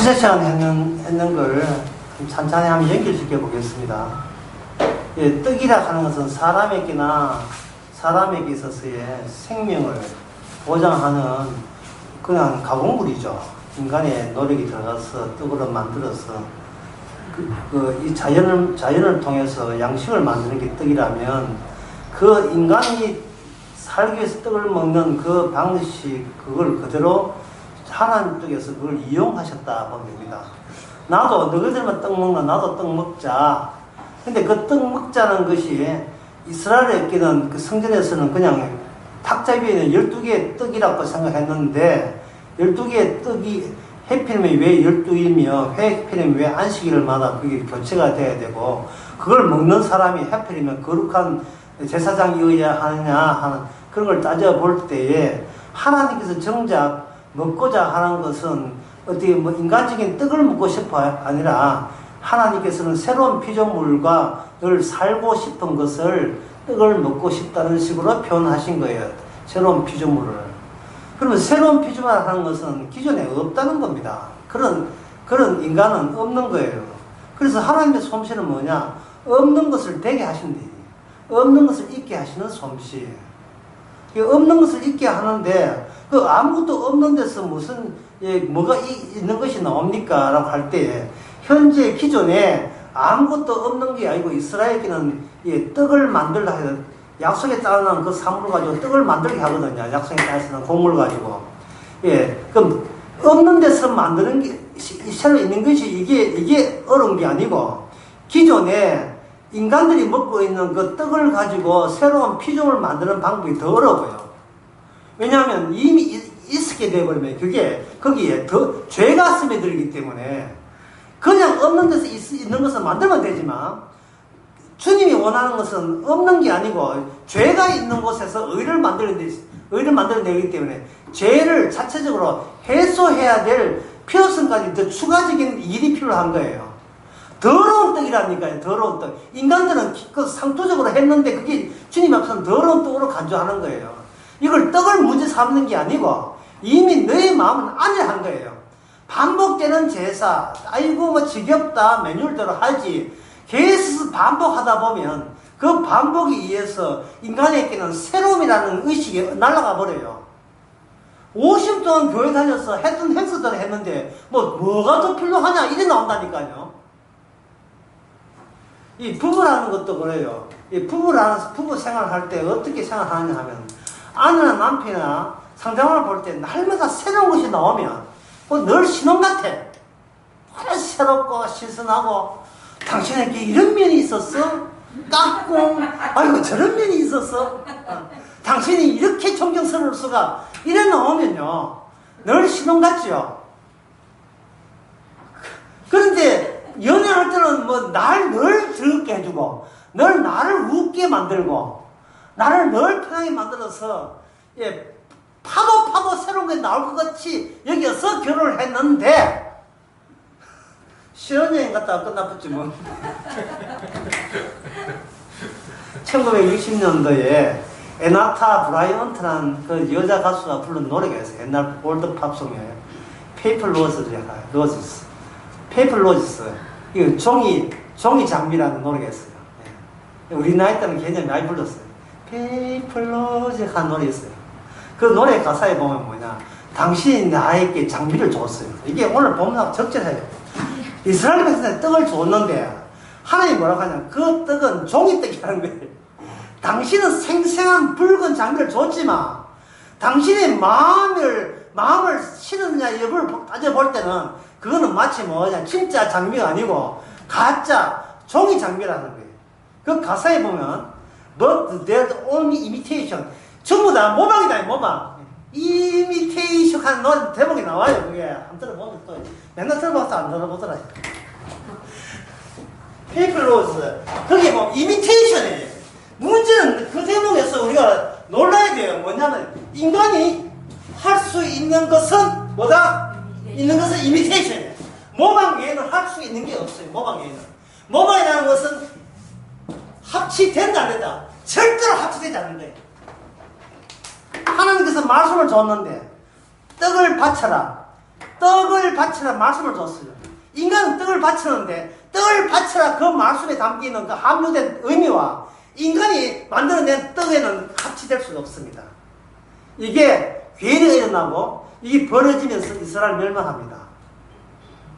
지난 시간에 했는 걸 찬찬히 한번 연결시켜 보겠습니다. 예, 떡이라 하는 것은 사람에게 있어서의 생명을 보장하는 그냥 가공물이죠. 인간의 노력이 들어가서 떡으로 만들어서 이 자연을 통해서 양식을 만드는 게 떡이라면 그 인간이 살기 위해서 떡을 먹는 그 방식, 그걸 그대로 하나님 쪽에서 그걸 이용하셨다 보면 됩니다. 나도 너희들만 떡 먹나 나도 떡 먹자. 근데 그 떡 먹자는 것이 이스라엘에게는 그 성전에서는 그냥 탁자 위에는 12개의 떡이라고 생각했는데 12개의 떡이 해필이면 왜 12이며 해필이면 왜 안식일마다 그게 교체가 돼야 되고 그걸 먹는 사람이 해필이면 거룩한 제사장이어야 하느냐 하는 그런 걸 따져볼 때에 하나님께서 정작 먹고자 하는 것은 어떻게 뭐 인간적인 떡을 먹고 싶어 아니라 하나님께서는 새로운 피조물과 늘 살고 싶은 것을 떡을 먹고 싶다는 식으로 표현하신 거예요. 새로운 피조물을. 그러면 새로운 피조물이라는 것은 기존에 없다는 겁니다. 그런 인간은 없는 거예요. 그래서 하나님의 솜씨는 뭐냐? 없는 것을 되게 하신대. 없는 것을 있게 하시는 솜씨. 없는 것을 있게 하는데 그 아무것도 없는 데서 무슨 뭐가 있는 것이 나옵니까? 라고 할 때 현재 기존에 아무것도 없는 게 아니고 이스라엘에게는 떡을 만들라 해서 약속에 따르는 그 사물을 가지고 떡을 만들게 하거든요. 약속에 따르는 곡물 가지고. 그럼 없는 데서 만드는 게 새로 있는 것이 이게 어려운 게 아니고 기존에 인간들이 먹고 있는 그 떡을 가지고 새로운 피조물을 만드는 방법이 더 어려워요. 왜냐하면 이미 있게 되어버리면 거기에 더 죄가 스며들기 때문에 그냥 없는 데서 있는 것을 만들면 되지만 주님이 원하는 것은 없는 게 아니고 죄가 있는 곳에서 의를 만들어내기 때문에 죄를 자체적으로 해소해야 될 필요성까지 더 추가적인 일이 필요한 거예요. 더러운 떡이라니까요. 더러운 떡. 인간들은 그 상투적으로 했는데 그게 주님 앞에서는 더러운 떡으로 간주하는 거예요. 이걸 떡을 문제 삼는 게 아니고 이미 너의 마음은 안일한 거예요. 반복되는 제사, 아이고 뭐 지겹다 메뉴대로 하지 계속 반복하다 보면 그 반복에 의해서 인간에게는 새로움이라는 의식이 날아가 버려요. 50년 동안 교회 다녀서 했던 행사들을 했는데 뭐가 더 필요하냐 이래 나온다니까요. 이 부부라는 것도 그래요. 이 부부 생활할 때 어떻게 생활하느냐 하면 아내나 남편이나 상대방을 볼 때 날마다 새로운 것이 나오면 늘 신혼 같아. 새롭고 신선하고 당신에게 이런 면이 있었어? 깍꿍 아이고 저런 면이 있었어? 당신이 이렇게 존경스러울 수가 이래 나오면요 늘 신혼 같지요. 그런데 연애할 때는 날 늘 즐겁게 해주고 늘 나를 웃게 만들고 나를 늘 편하게 만들어서 파도 새로운 게 나올 것 같이 여기서 결혼을 했는데 신혼여행 갔다가 끝나봤지 뭐. 1960년도에 에나타 브라이언트라는 그 여자 가수가 부른 노래가 있어요. 옛날 올드 팝송이에요. 페이퍼 로지스. 페이퍼 로지스. 이거 종이 장미라는 노래가 있어요. 우리 나이 때는 굉장히 많이 불렀어요. 페이퍼 로지스 한 노래였어요. 그 노래 가사에 보면 뭐냐. 당신이 나에게 장미를 줬어요. 이게 오늘 보면 적절해요. 이스라엘 백성에 떡을 줬는데 하나님이 뭐라고 하냐. 그 떡은 종이떡이라는 거예요. 당신은 생생한 붉은 장미를 줬지만 당신의 마음을 실었냐 여부를 따져볼 때는 그거는 마치 뭐냐 진짜 장미가 아니고 가짜 종이 장미라는 거예요. 그 가사에 보면 But there's only imitation. 전부 다 모방이다. 모방. 이미테이션 하는 노래 대목이 나와요. 그게 한번 들어보면 또 맨날 들어봐서 안 들어보더라. 페이퍼로즈 그게 뭐 이미테이션이에요. 문제는 그 대목에서 우리가 놀라야 돼요. 뭐냐면 인간이 할 수 있는 것은 뭐다? 있는 것은 이미테이션이에요. 모방 외에는 할 수 있는 게 없어요. 모방 외에는. 모방이라는 것은 합치된다 안 된다. 절대로 합치되지 않는 거예요. 하나님께서 말씀을 줬는데 떡을 바쳐라. 떡을 바치라 말씀을 줬어요. 인간은 떡을 바치는데 떡을 바치라 그 말씀에 담기는 그 함유된 의미와 인간이 만들어낸 떡에는 합치될 수가 없습니다. 이게 괴리가 일어나고 이게 벌어지면서 이스라엘 멸망합니다.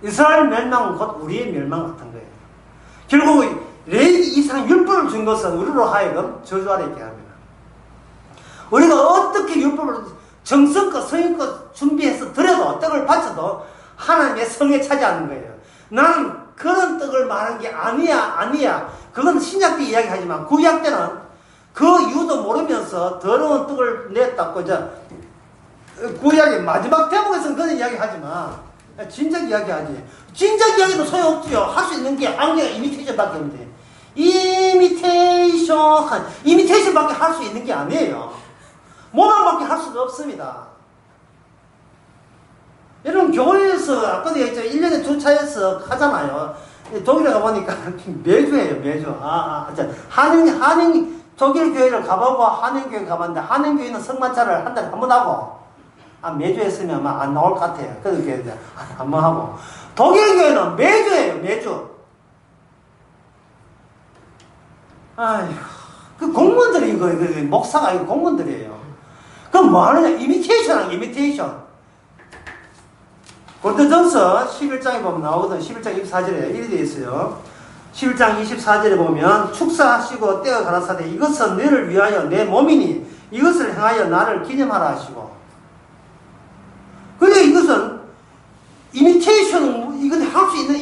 이스라엘 멸망은 곧 우리의 멸망 같은 거예요. 결국 레위기 이상 율법을 준 것은 우리로 하여금 저주 아래 있게 합니다. 우리가 어떻게 율법을 정성껏 성의껏 준비해서 드려도 떡을 바쳐도 하나님의 성에 차지하는 거예요. 나는 그런 떡을 말하는 게 아니야. 그건 신약 때 이야기하지만 구약 때는 그 이유도 모르면서 더러운 떡을 냈다고 구약의 마지막 대목에서는 그런 이야기하지만 진작 이야기하지. 진작 이야기도 소용없지요. 할 수 있는 게 한계가 이미테이션밖에 없는데 이미테이션밖에 할 수 있는 게 아니에요. 모방밖에 할 수가 없습니다. 여러분 교회에서 아까도 얘기했죠. 1년에 2차에서 하잖아요. 독일에 가보니까 매주 해요. 매주. 한인 독일 교회를 가보고 한인교회 가봤는데 한인교회는 성만찬을 한 달에 한 번 하고 매주 했으면 아마 안 나올 것 같아요. 그래서 교회들 한 번 하고 독일 교회는 매주 해요. 매주. 아휴, 그 공무원들이 이거 목사가 이거 공무원들이에요. 그럼 뭐 하느냐? 이미테이션. 고린도전서 11장에 보면 나오거든. 11장 24절에 이렇게 되어 있어요. 11장 24절에 보면 축사하시고 떼어 가라사대 이것은 너를 위하여 내 몸이니 이것을 행하여 나를 기념하라 하시고. 그래 이것은 이미테이션 이건 할 수 있는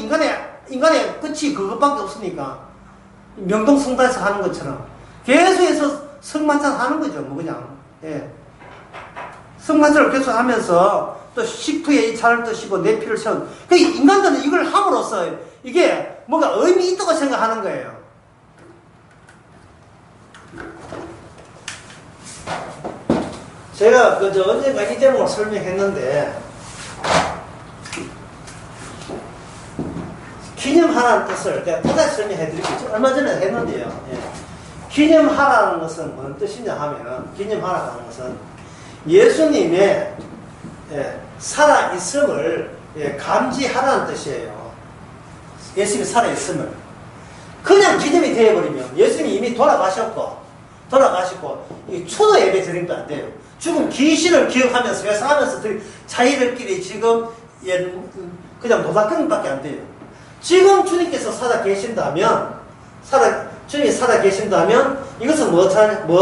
인간의 끝이 그것밖에 없으니까 명동성당에서 하는 것처럼 계속해서 성만찬 하는 거죠. 뭐 그냥 성만찬을 계속 하면서 또 식후에 이 차를 드시고 내 피를 세운. 그 인간들은 이걸 함으로써 이게 뭔가 의미 있다고 생각하는 거예요. 제가 언젠가 이 제목을 설명했는데 기념하라는 뜻을 제가 다시 설명해 드릴게요. 얼마 전에 했는데요. 기념하라는 것은 무슨 뜻이냐 하면 기념하라는 것은 예수님의 살아있음을 감지하라는 뜻이에요. 예수님이 살아있음을. 그냥 기념이 되어버리면 예수님이 이미 돌아가시고 추도 예배 드리면 안 돼요. 죽은 귀신을 기억하면서 회상하면서 자기들끼리 지금 그냥 노닥거림밖에 안 돼요. 지금 주님께서 주님이 살아 계신다면 이것은 뭐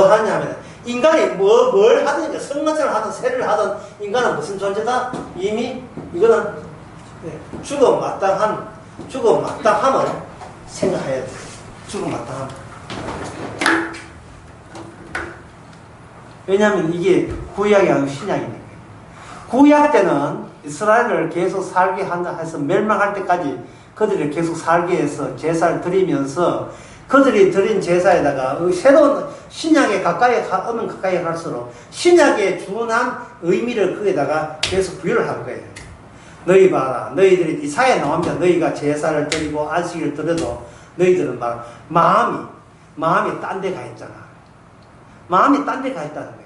하냐면 인간이 뭘 하든 성만찬을 하든 세를 하든 인간은 무슨 존재다? 이미 이거는 죽음 마땅함을 생각해야 돼요. 죽음 마땅함. 왜냐하면 이게 구약이 아니고 신약이니까. 구약 때는 이스라엘을 계속 살게 한다 해서 멸망할 때까지 그들을 계속 살게 해서 제사를 드리면서 그들이 드린 제사에다가 새로운 신약에 가까이 갈수록 신약에 준한 의미를 거기에다가 계속 부여를 한 거예요. 너희 봐라. 너희들이 이사야에 나오면 너희가 제사를 드리고 안식일을 드려도 너희들은 마음이 딴 데 가 있잖아. 마음이 딴 데 가 있다는 거예요.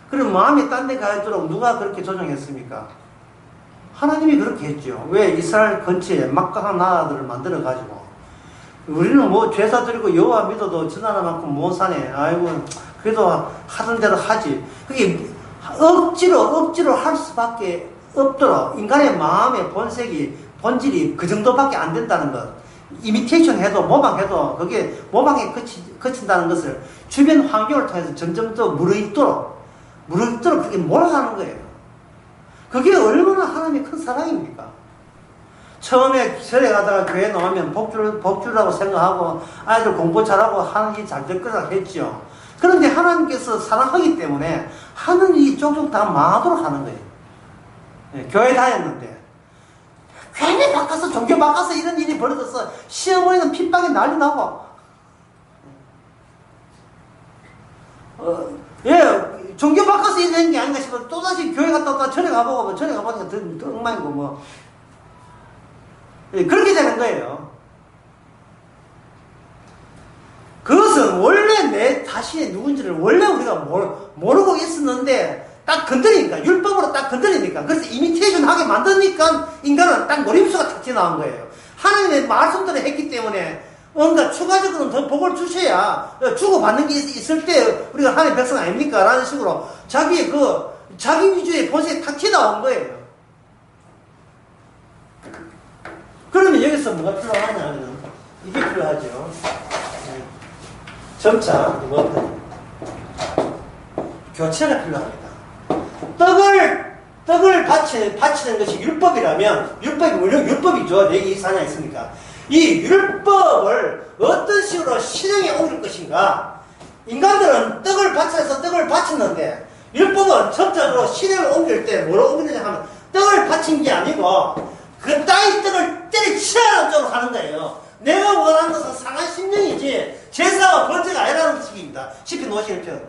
그럼 마음이 딴 데 가 있도록 누가 그렇게 조정했습니까? 하나님이 그렇게 했죠. 왜 이스라엘 근처에 막강한 나라들을 만들어가지고 우리는 뭐 제사 드리고 여호와 믿어도 저 나라만큼 못 사네. 아이고 그래도 하던 대로 하지. 그게 억지로 할 수밖에 없도록 인간의 마음의 본질이 그 정도밖에 안 된다는 것. 이미테이션 해도 모방해도 그게 모방에 그친다는 것을 주변 환경을 통해서 점점 더 무르익도록 그게 몰아가는 거예요. 그게 얼마나 하나님의 큰 사랑입니까? 처음에 절에 가다가 교회 나오면 복주라고 생각하고 아이들 공부 잘하고 하는 일이 잘 될 거라고 했죠. 그런데 하나님께서 사랑하기 때문에 하는 일이 쪽쪽 다 망하도록 하는 거예요. 교회 다녔는데 괜히 종교 바꿔서 이런 일이 벌어져서 시어머니는 핍박이 난리 나고 종교 바꿔서 이런 게 아닌가 싶어서 또다시 교회 갔다 왔다 절에 가보고 절에 가보니까 더 엉망이고 그렇게 되는 거예요. 그것은 원래 내 자신이 누군지를 원래 우리가 모르고 있었는데 딱 건드리니까, 율법으로 딱 건드리니까, 그래서 이미테이션 하게 만드니까 인간은 딱 노림수가 탁 튀어나온 거예요. 하나님의 말씀들을 했기 때문에 뭔가 추가적으로 더 복을 주셔야 주고받는 게 있을 때 우리가 하나님의 백성 아닙니까? 라는 식으로 자기 위주의 본성이 탁 튀어나온 거예요. 그러면 여기서 뭐가 필요하냐 하면 이게 필요하죠. 점차 뭐 교체가 필요합니다. 떡을 바치는 것이 율법이라면, 율법이 물론 율법이죠. 내게 이 사냥이 있으니까. 이 율법을 어떤 식으로 실행에 옮길 것인가? 인간들은 떡을 바쳤는데, 율법은 전적으로 실행을 옮길 때 뭐로 옮기느냐 하면, 떡을 바친 게 아니고, 그 따위 떡을 때려치라는 쪽으로 가는 거예요. 내가 원하는 것은 상한 심령이지, 제사와 번제가 아니라는 식입니다. 10편 51편.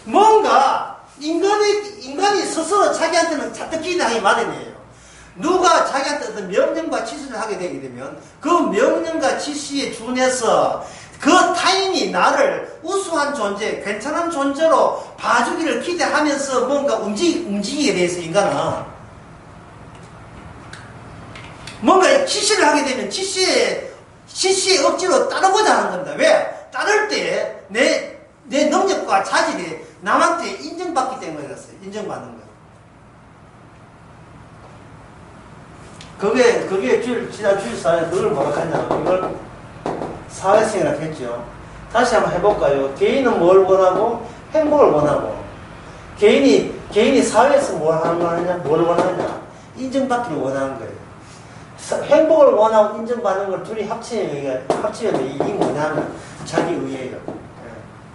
뭔가, 인간이 스스로 자기한테는 자떡기를 하기 마련이에요. 누가 자기한테 어떤 명령과 지시를 하게 되게 되면 그 명령과 지시에 준해서 그 타인이 나를 우수한 존재, 괜찮은 존재로 봐주기를 기대하면서 뭔가 움직이게 돼 있어, 인간은. 뭔가 지시를 하게 되면 지시에 억지로 따르고자 하는 겁니다. 왜? 따를 때 내 능력과 자질이 남한테 인정받기 때문에 그랬어요. 인정받는 거예요. 그게 지난 주일사에 그걸 뭐라 하냐면, 이걸 사회성이라고 했죠. 다시 한번 해볼까요? 개인은 뭘 원하고, 행복을 원하고, 개인이 사회에서 뭘 원하냐? 인정받기를 원하는 거예요. 행복을 원하고 인정받는 걸 둘이 합치면 이게 뭐냐면, 자기의예요.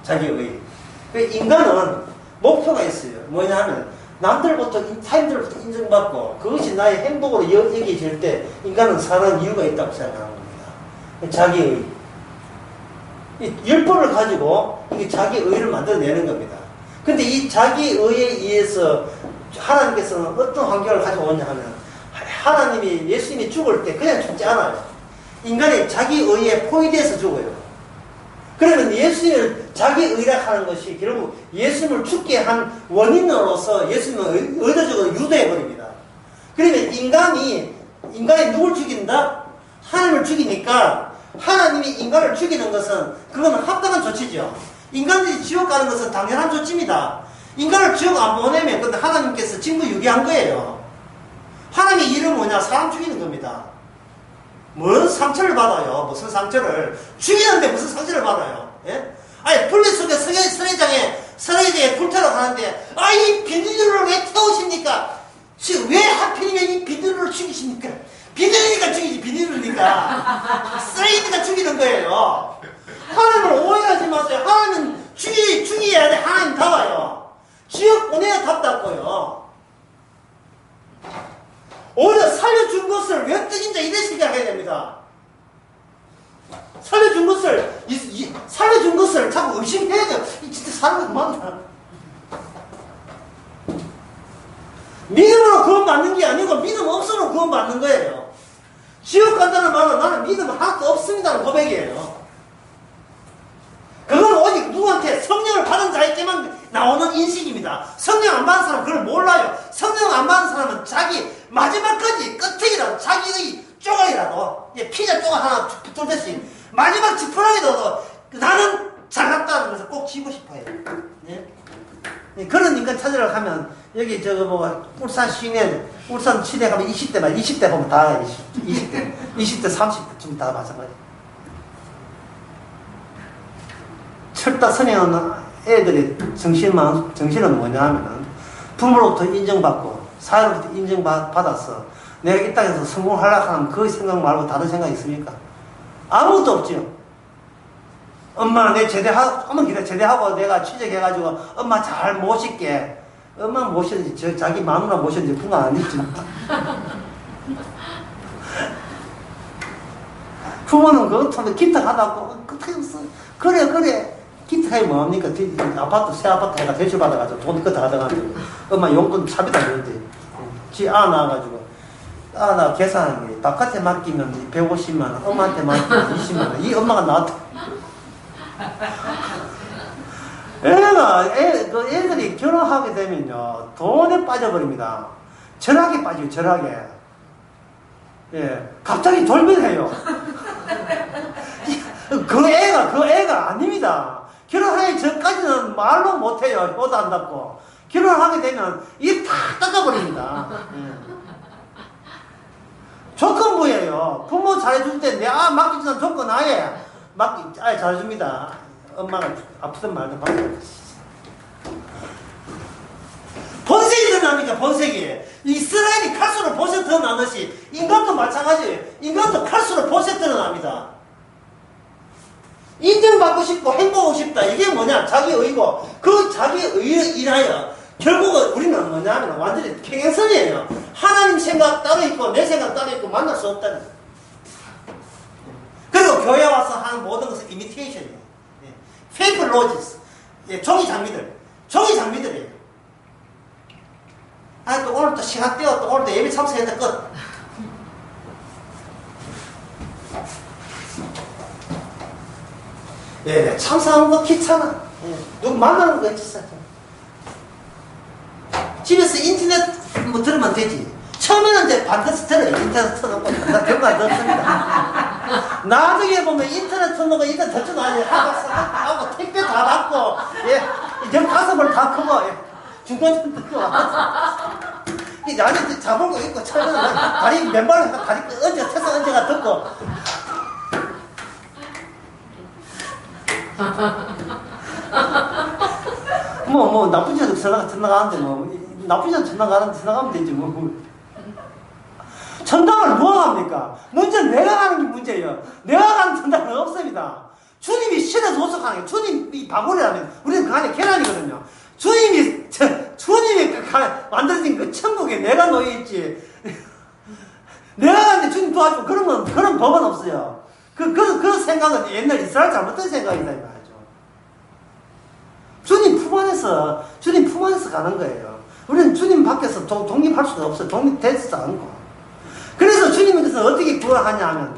자기의. 인간은 목표가 있어요. 뭐냐 하면, 타인들부터 인정받고, 그것이 나의 행복으로 여겨질 때, 인간은 사는 이유가 있다고 생각하는 겁니다. 자기의. 이 율법을 가지고, 이게 자기의를 만들어내는 겁니다. 근데 이 자기의에 의해서, 하나님께서는 어떤 환경을 가져오냐 하면, 예수님이 죽을 때 그냥 죽지 않아요. 인간이 자기의에 포위돼서 죽어요. 그러면 예수님을 자기의라 하는 것이 결국 예수님을 죽게 한 원인으로서 예수님을 의도적으로 유도해버립니다. 그러면 인간이 누굴 죽인다? 하나님을 죽이니까 하나님이 인간을 죽이는 것은 그건 합당한 조치죠. 인간들이 지옥 가는 것은 당연한 조치입니다. 인간을 지옥 안 보내면 근데 하나님께서 징부 유기한 거예요. 하나님의 일은 뭐냐? 사람 죽이는 겁니다. 뭔 상처를 받아요? 무슨 상처를? 죽이는데 무슨 상처를 받아요? 예? 아니, 불빛 속에 서래장에 불타러 가는데, 이 비둘기를 왜 태우십니까? 지금 왜 하필이면 이 비둘기를 죽이십니까? 비둘기니까 죽이지, 비둘기니까. 쓰레기니까 죽이는 거예요. 하나님을 오해하지 마세요. 하나님은 죽여야 돼. 하나님 답아요. 지옥 보내야 답답고요. 오히려 살려준 것을 왜 뜨긴자 이래 생각해야 됩니다. 살려준 것을 자꾸 의심해야 돼요. 이 진짜 사람은 맞나? 믿음으로 구원받는 게 아니고 믿음 없으면 구원받는 거예요. 지옥 간다는 말은 나는 믿음 하나도 없습니다는 고백이에요. 그건 오직 누구한테 성령을 받은 자에게만 나오는 인식입니다. 성령 안 받은 사람은 그걸 몰라요. 성령 안 받은 사람은 자기 마지막까지 끝이라도 자기의 조각이라도 피자 조각 하나 붙들듯이 마지막 지푸라기라도 나는 잘났다는 것을 꼭 쥐고 싶어요. 예? 그런 인간 찾으러 가면 여기 울산 시내 울산 시내 가면 20대 보면 다 20대 30대 좀 다 마찬가지. 철다 선행하는 애들의 정신은 뭐냐 하면은 부모로부터 인정받고 사회로부터 인정받아서 내가 이 땅에서 성공하려고 하면 그 생각 말고 다른 생각 있습니까? 아무것도 없죠. 엄마 내 제대하고 내가 취직해가지고 엄마 잘 모실게. 엄마 모시는지 자기 마누라 모시는지 그건 아니지. 부모는 그것도 기특하다고 그래 기특하게 뭐합니까? 새 아파트 해가 대출받아가지고 돈 그거 다 가져가지고 엄마 용돈 차비다 그러지. 지 낳아가지고 나 계산한 게 바깥에 맡기면 150만원 엄마한테 맡기면 20만원 이 엄마가 나한테 그 애들이 결혼하게 되면요, 돈에 빠져버립니다. 절하게 빠져요, 절하게. 예, 갑자기 돌변해요. 그 애가 아닙니다. 결혼하기 전까지는 말로 못해요. 효도 안 닿고. 결혼하게 되면 입 다 닦아버립니다. 예. 조건부예요. 부모 잘해줄 때 내가 맡기지는 조건 아예 잘해줍니다. 엄마가 아프든 말든 받고. 본색이 드러납니까? 본색이. 이스라엘이 칼수로 보세 드러나듯이 인간도 마찬가지예요. 인간도 칼수로 보세 드러납니다. 인정받고 싶고 행복하고 싶다. 이게 뭐냐? 자기 의고 그 자기 의에 인하여 결국은 우리는 뭐냐면 완전히 평행선이에요. 하나님 생각 따로 있고 내 생각 따로 있고 만날 수 없다는 거예요. 그리고 교회 와서 하는 모든 것은 이미테이션이에요. 페이크 로지스. 종이 장미들이에요. 아, 또 오늘 또 시간 떼어, 또 오늘 또 예배 참석했다 끝. 예, 참석하는 거 귀찮아. 누구 만나는 거 있었어. 집에서 인터넷 뭐 들으면 되지. 처음에는 이제 반드시 들어요. 인터넷 틀어놓고. 나 별거까지 없습니다. 나중에 보면 인터넷 틀어놓고 인터넷 들쳐놔야지. 하고 택배 다 받고, 예, 정 가슴을 다 크고, 예, 중간쯤 듣고 이 안에 잡은 거 있고, 처음에는 다리 맨발로 다리 태서 얹어가 듣고. 뭐, 나쁜 짓도 지나가는데, 나쁜 짓도 지나가면 되지, 천당을 누가 갑니까? 문제는 내가 가는 게 문제예요. 내가 가는 천당은 없습니다. 주님이 신에서 호석하는 게, 주님이 바구리라면, 우리는 그 안에 계란이거든요. 주님이 만들어진 그 천국에 내가 놓여있지. 내가 가는데 주님 도와주고, 그런 법은 없어요. 그 생각은 옛날 이스라엘 잘못된 생각이다, 이거 하죠. 주님 품 안에서 가는 거예요. 우리는 주님 밖에서 독립할 수가 없어요. 독립되지도 않고. 그래서 주님께서 어떻게 구원하냐 하면,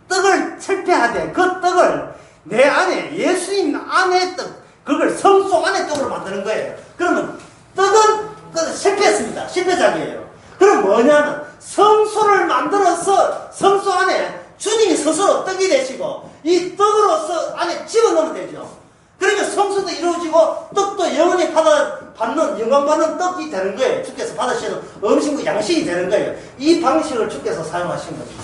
떡을 철폐하되, 그 떡을 내 안에, 예수님 안에 떡, 그걸 성소 안에 떡으로 만드는 거예요. 그러면 떡은 실패했습니다. 실패작이에요. 그럼 뭐냐면, 성소를 만들어서 성소 안에 주님이 스스로 떡이 되시고, 이 떡으로서 안에 집어넣으면 되죠. 그러니까 성소도 이루어지고, 떡도 영원히 받는, 영광받는 떡이 되는 거예요. 주께서 받으시는 음식과 양식이 되는 거예요. 이 방식을 주께서 사용하신 겁니다.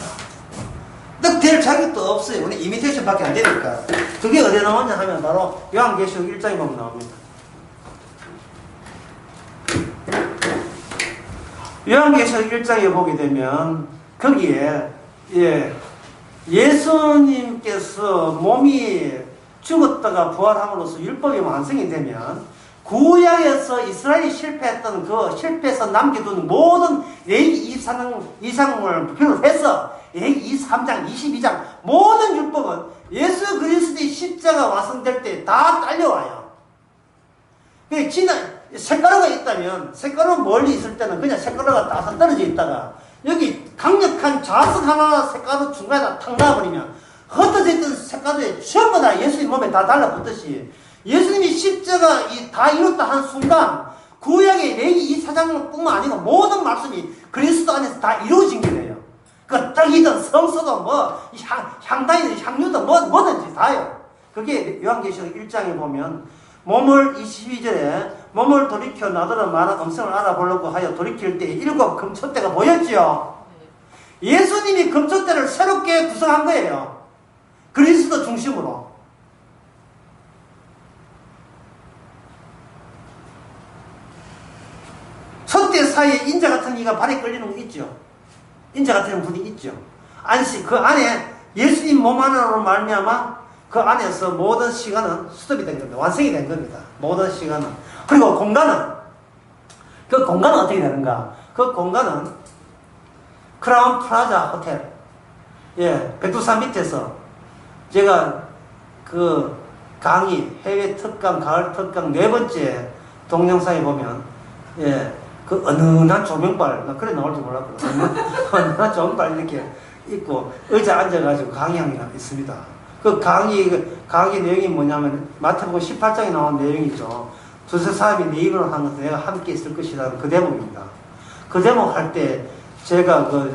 떡 될 자격도 없어요. 우리 이미테이션 밖에 안 되니까. 그게 어디에 나오냐 하면 바로 요한계시록 1장에 보면 나옵니다. 요한계시록 1장에 보게 되면, 거기에, 예수님께서 몸이 죽었다가 부활함으로써 율법이 완성이 되면 구약에서 이스라엘이 실패해서 남겨둔 모든 레위기 23장을 비롯해서 레위기 23장, 22장 모든 율법은 예수 그리스도의 십자가 완성될 때 다 딸려와요. 색가루가 있다면 색가루 멀리 있을 때는 그냥 색가루가 따서 떨어져 있다가 여기 강력한 자석 하나 색가루 중간에 탁 놔버리면 흩어져 있던 색깔들이 전부 다 예수님 몸에 다 달라붙듯이 예수님이 십자가 다 이뤘다 한 순간 구약의 레위기 24장뿐만 아니고 모든 말씀이 그리스도 안에서 다 이루어진 거예요. 그 떡이든 성소든 향단이든 향유든 뭐든지 다요. 그게 요한계시록 1장에 보면 22절에 몸을 돌이켜 나더러 많은 음성을 알아보려고 하여 돌이킬 때 7 금초대가 보였지요. 예수님이 금초대를 새롭게 구성한 거예요. 그리스도 중심으로. 촛대 사이에 인자 같은 이가 발에 끌리는 거 있죠. 인자 같은 분이 있죠. 안식 그 안에 예수님 몸 안으로 말미암아 그 안에서 모든 시간은 스톱이 된 겁니다. 완성이 된 겁니다. 모든 시간은. 그리고 그 공간은 어떻게 되는가? 그 공간은 크라운 플라자 호텔, 백두산 밑에서 제가 그 강의, 해외 특강, 가을 특강 4번째 동영상에 보면, 그 은은한 조명발, 나 그래 나올 줄 몰랐거든. 은은한 조명발 이렇게 있고, 의자 앉아가지고 강의하고 있습니다. 강의 내용이 뭐냐면, 마태복음 18장에 나온 내용이죠. 두세 사람이 네 입으로 하는 것을 내가 함께 있을 것이라는 그 대목입니다. 그 대목 할 때, 제가 그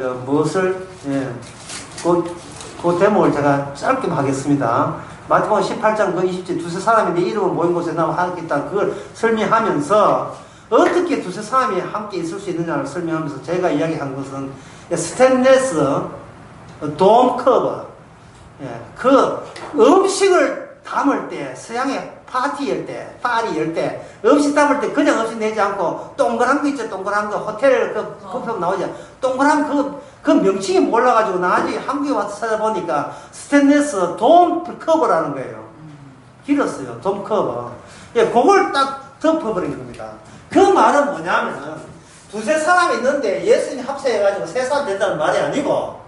대목을 제가 짧게 하겠습니다. 마태복음 18장 그 20절, 두세 사람이 내 이름을 모인 곳에 나와 함께 있다. 그걸 설명하면서, 어떻게 두세 사람이 함께 있을 수 있느냐를 설명하면서 제가 이야기한 것은, 스테인레스 돔 커버, 그 음식을 담을 때, 서양의 파티 열 때, 음식 담을 때 그냥 음식 내지 않고, 동그란 거 있죠, 동그란 거, 호텔 뷔페 나오죠. 동그란 그 명칭이 몰라가지고 나중에 한국에 와서 찾아보니까 스테인레스 돔 커버라는 거예요. 길었어요, 돔 커버. 그걸 딱 덮어버린 겁니다. 그 말은 뭐냐면은, 두세 사람이 있는데 예수님 합세해가지고 세 사람 된다는 말이 아니고,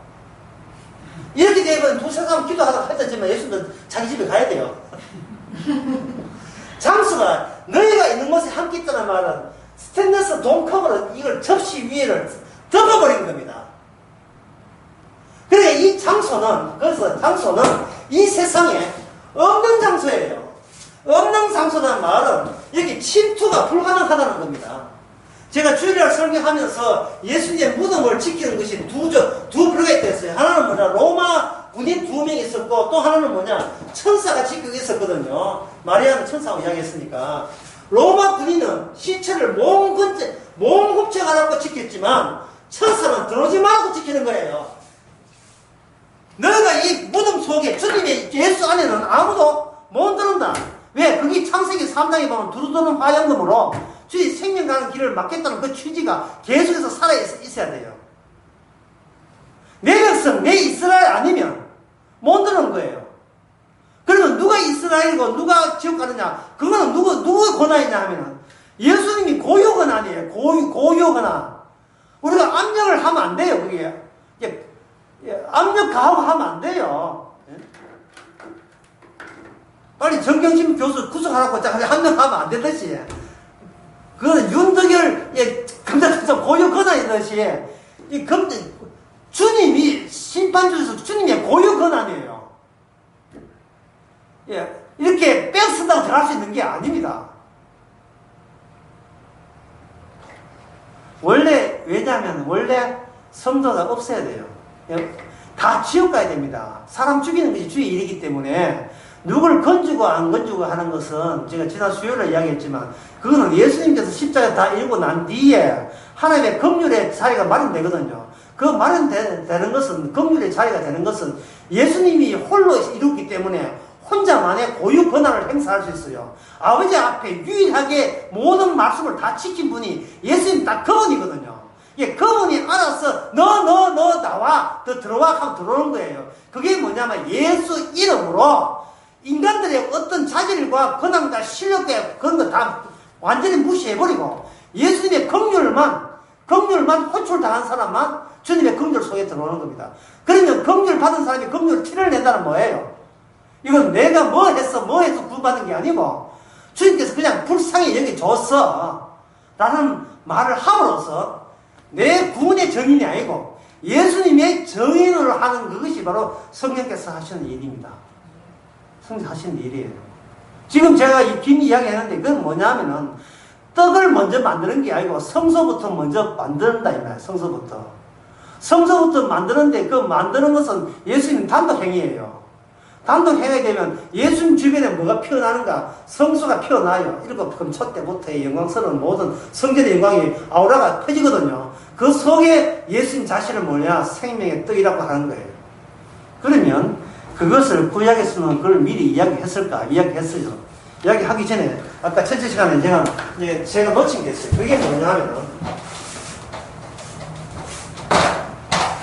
이렇게 되면 두세 사람 기도하다가 했었지만 예수님은 자기 집에 가야 돼요. 장수가 너희가 있는 곳에 함께 있다는 말은 스테인리스 돔커버로 이걸 접시 위에를 덮어버린 겁니다. 그러니까 이 장소는, 그래서 장소는 이 세상에 없는 장소예요. 없는 장소라는 말은 이렇게 침투가 불가능하다는 겁니다. 제가 주일날 설교하면서 예수님의 무덤을 지키는 것이 두 부류가 있었어요. 하나는 뭐냐, 로마 군인 2명 있었고, 또 하나는 뭐냐, 천사가 지키고 있었거든요. 마리아는 천사하고 이야기했으니까. 로마 군인은 시체를 몸 굽체 가라고 지켰지만, 천사는 들어오지 말고 지키는 거예요. 너희가 이 무덤 속에 주님의 예수 안에는 아무도 못 들은다. 왜? 그게 창세기 3장에 보면 두루두는 화염금으로 주의 생명 가는 길을 막겠다는 그 취지가 계속해서 살아있어야 돼요. 내 백성, 내 이스라엘 아니면 못 드는 거예요. 그러면 누가 이스라엘이고 누가 지옥 가느냐? 그거는 누구 권한이냐 하면은 예수님이 고유 권한이에요. 고유 권한. 우리가 압력을 하면 안 돼요, 그게. 압력 가하고 하면 안 돼요. 빨리 정경심 교수 구속하라고 압력하면 안 되듯이. 그거는 윤석열, 검찰청 고유 권한이듯이, 주님이 심판주에서 주님의 고유 권한이에요. 이렇게 뺏쓴다고 들어갈 수 있는 게 아닙니다. 왜냐하면 원래 성도가 없어야 돼요. 다 지옥 가야 됩니다. 사람 죽이는 것이 주의 일이기 때문에 누구를 건지고 안 건지고 하는 것은 제가 지난 수요일에 이야기했지만 그거는 예수님께서 십자가 다 일고 난 뒤에 하나님의 긍휼의 자리가 마련되거든요. 그 마련되는 것은, 긍휼의 자리가 되는 것은 예수님이 홀로 이루기 때문에 혼자만의 고유 권한을 행사할 수 있어요. 아버지 앞에 유일하게 모든 말씀을 다 지킨 분이 예수님 딱 그분이거든요. 그분이 알아서 너 나와, 너 들어와 하면 들어오는 거예요. 그게 뭐냐면 예수 이름으로 인간들의 어떤 자질과 권한과 실력과 그런 거 다 완전히 무시해버리고 예수님의 긍휼만 호출당한 사람만 주님의 긍휼 속에 들어오는 겁니다. 그러면 긍휼 받은 사람이 긍휼 티를 낸다는 뭐예요? 이건 내가 뭐 해서 구원받은 게 아니고 주님께서 그냥 불쌍히 여기줬어 라는 말을 함으로써 내 구원의 정인이 아니고 예수님의 정인을 하는 그것이 바로 성령께서 하시는 일입니다. 성령 하시는 일이에요. 지금 제가 긴 이야기 했는데 그건 뭐냐면은 떡을 먼저 만드는 게 아니고 성소부터 먼저 만든다 이 말이에요. 성소부터 만드는데 그 만드는 것은 예수님 단독 행위예요. 단독 행위가 되면 예수님 주변에 뭐가 피어나는가? 성소가 피어나요. 7 금초 때부터의 영광스러운 모든 성전의 영광이 아우라가 펴지거든요. 그 속에 예수님 자신을 뭐냐? 생명의 떡이라고 하는 거예요. 그러면 그것을 구약에서는 그걸 미리 이야기했을까? 이야기했어요. 이야기하기 전에 아까 첫째 시간에 제가 놓친 게 있어요. 그게 뭐냐면은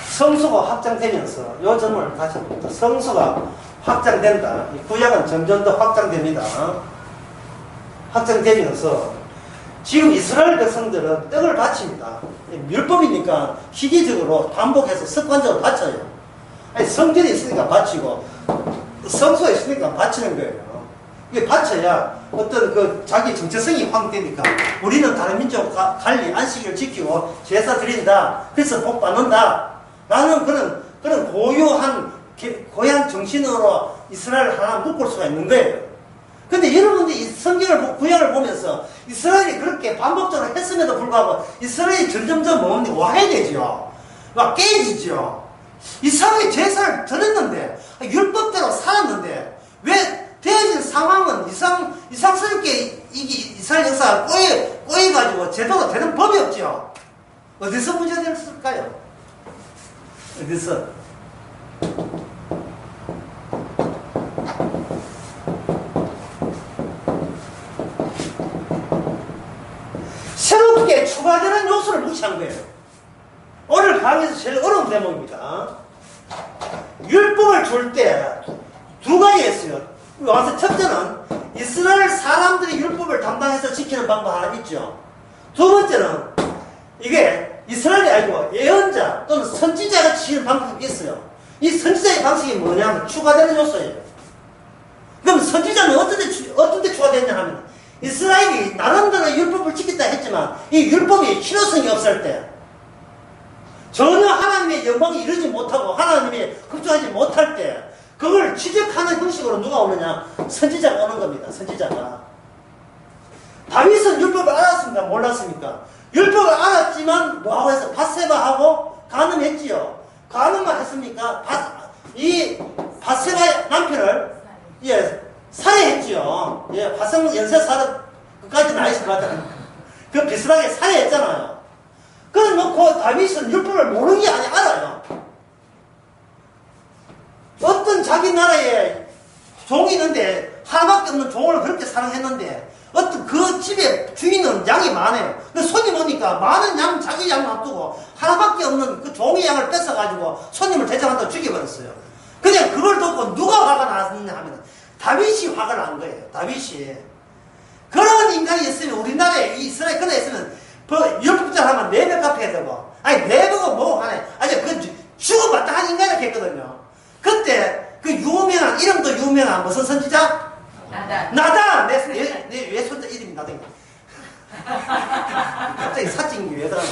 성소가 확장되면서 요 점을 다시 봅니다. 성소가 확장된다. 구약은 점점 더 확장됩니다. 확장되면서 지금 이스라엘 백성들은 떡을 바칩니다. 율법이니까 기계적으로 반복해서 습관적으로 바쳐요. 성전에 있으니까 바치고 성소에 있으니까 바치는 거예요. 이게 바쳐야 어떤 자기 정체성이 확대되니까 우리는 다른 민족과 달리 안식일을 지키고 제사 드린다. 그래서 복 받는다. 라는 그런 고유한 정신으로 이스라엘을 하나 묶을 수가 있는 거예요. 근데 여러분들이 이 성경을, 구약을 보면서 이스라엘이 그렇게 반복적으로 했음에도 불구하고 이스라엘이 점점점 뭔데 와해되죠. 막 깨지죠. 이스라엘이 제사를 드렸는데, 율법대로 살았는데, 왜 되어진 상황은 이상스럽게 이스라엘 역사가 꼬여가지고 제대로 되는 법이 없죠. 어디서 문제가 됐을까요? 어디서? 새롭게 추가되는 요소를 무시한 거예요. 오늘 강의에서 제일 어려운 대목입니다. 율법을 줄 때 두 가지 있어요. 와서 첫째는 이스라엘 사람들이 율법을 담당해서 지키는 방법 하나 있죠. 두 번째는 이게 이스라엘이 아니고 예언자 또는 선지자가 지키는 방법이 있어요. 이 선지자의 방식이 뭐냐면 추가되는 요소예요. 그럼 선지자는 어떤 데 추가되냐 하면 이스라엘이 나름대로 율법을 지켰다 했지만 이 율법이 실효성이 없을 때 전혀 하나님의 영광이 이루지 못하고 하나님이 흡족하지 못할 때 그걸 지적하는 형식으로 누가 오느냐? 선지자가 오는 겁니다. 선지자가. 다윗은 율법을 알았습니까? 몰랐습니까? 율법을 알았지만 뭐하고 했어? 밧세바하고 간음했지요. 간음만 했습니까? 이 밧세바의 남편을 살해했지요. 화성 연쇄살해 그까지는 아니실 것 같아요. 그 비슷하게 살해했잖아요. 그래 놓고 다윗은 율법을 모르는 게 아니라 알아요. 어떤 자기 나라에 종이 있는데 하나밖에 없는 종을 그렇게 사랑했는데 어떤 그 집에 주인은 양이 많아요. 근데 손님 오니까 많은 양 자기 양 놔두고 하나밖에 없는 그 종의 양을 뺏어가지고 손님을 대접한다고 죽여버렸어요. 그냥 그걸 듣고 누가 화가 났느냐 하면 다윗이 화가 난 거예요. 다윗이. 그런 인간이 있으면 우리나라에 이스라엘 근에 있으면 율법자 하면 내벽 앞에 해야 되고 아니 내벽은 뭐 하네 아니 그 죽어봤다 한 인간이라고 했거든요. 그때 그 유명한 이름도 유명한 무슨 선지자? 나단. 내 손자 이름이 나단. 갑자기 사칭이 왜 들어가나?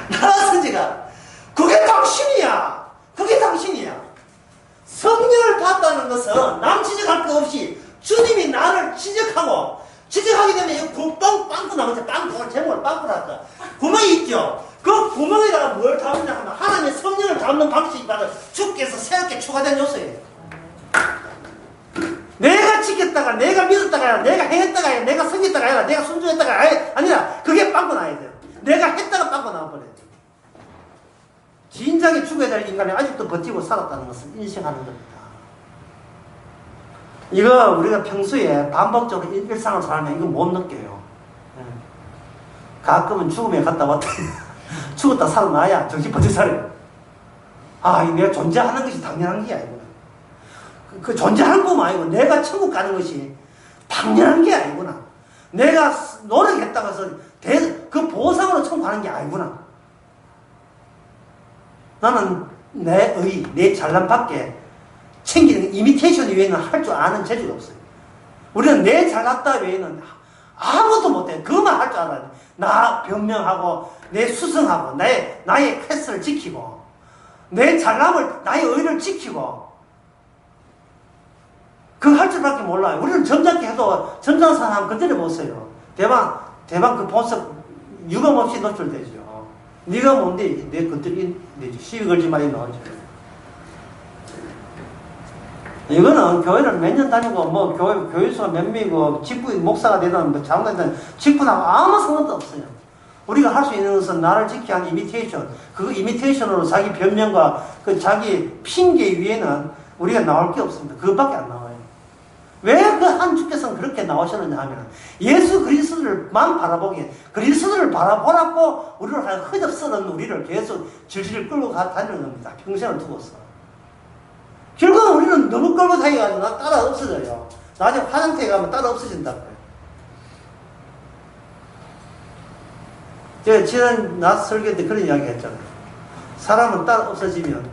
나단 선지가 그게 당신이야. 그게 당신이야. 성령을 받다는 것은 남 지적할 것 없이 주님이 나를 지적하게 되면 구멍 빵꾸 나면서 빵꾸 제목을 빵꾸를 할까? 구멍이 있죠. 그 구멍에다가 뭘 담느냐 하면 하나님의 성령을 담는 방식이 바로 주께서 새롭게 추가된 요소예요. 내가 지켰다가 내가 믿었다가 내가 행했다가 아니라 내가 섬겼다가 아니라 내가 순종했다가 아니라 그게 빵꾸 나야 돼요. 내가 했다가 빵꾸 나와버려요. 진작에 죽어야 될 인간이 아직도 버티고 살았다는 것을 인식하는 겁니다. 이거 우리가 평소에 반복적으로 일상을 살면 이거 못 느껴요. 가끔은 죽음에 갔다 왔다 죽었다 살아나야 정신 번쩍 차려요. 아, 내가 존재하는 것이 당연한 게 아니구나. 그 존재하는 것만 아니고 내가 천국 가는 것이 당연한 게 아니구나. 내가 노력했다고 해서 그 보상으로 천국 가는 게 아니구나. 나는 내 잘남밖에 챙기는 이미테이션 외에는 할 줄 아는 재주가 없어요. 우리는 내 잘났다 외에는 아무것도 못해. 그것만 할 줄 알아요. 나 변명하고 내 수성하고 나의 패스를 지키고 내 잘남을 나의 의를 지키고 그거 할 줄밖에 몰라요. 우리는 점잖게 해도 점잖은 사람 건드려 보세요. 대방 그 보석 유감 없이 노출되죠. 네가 뭔데 내 건드리긴 되지. 시비 걸지 말이 나오죠. 이거는 교회를 몇 년 다니고 뭐 교회수가 몇 명이고 직분 목사가 되든 뭐 장로가 되든 직분하고 아무 상관도 없어요. 우리가 할 수 있는 것은 나를 지키게 한 이미테이션, 그 이미테이션으로 자기 변명과 그 자기 핑계 위에는 우리가 나올 게 없습니다. 그것밖에 안 나와요. 왜 그 한 주께서는 그렇게 나오셨느냐 하면 예수 그리스도를만 바라보기에 그리스도를 바라보라고 우리를 한 허접스러운 우리를 계속 질질 끌고 다니는 겁니다. 평생을 두고서. 결국은 우리는 너무 끌고 다니가지고 따라 없어져요. 나중에 화장터에 가면 따라 없어진다고요. 제가 지난 낮 설교 때 그런 이야기 했잖아요. 사람은 따라 없어지면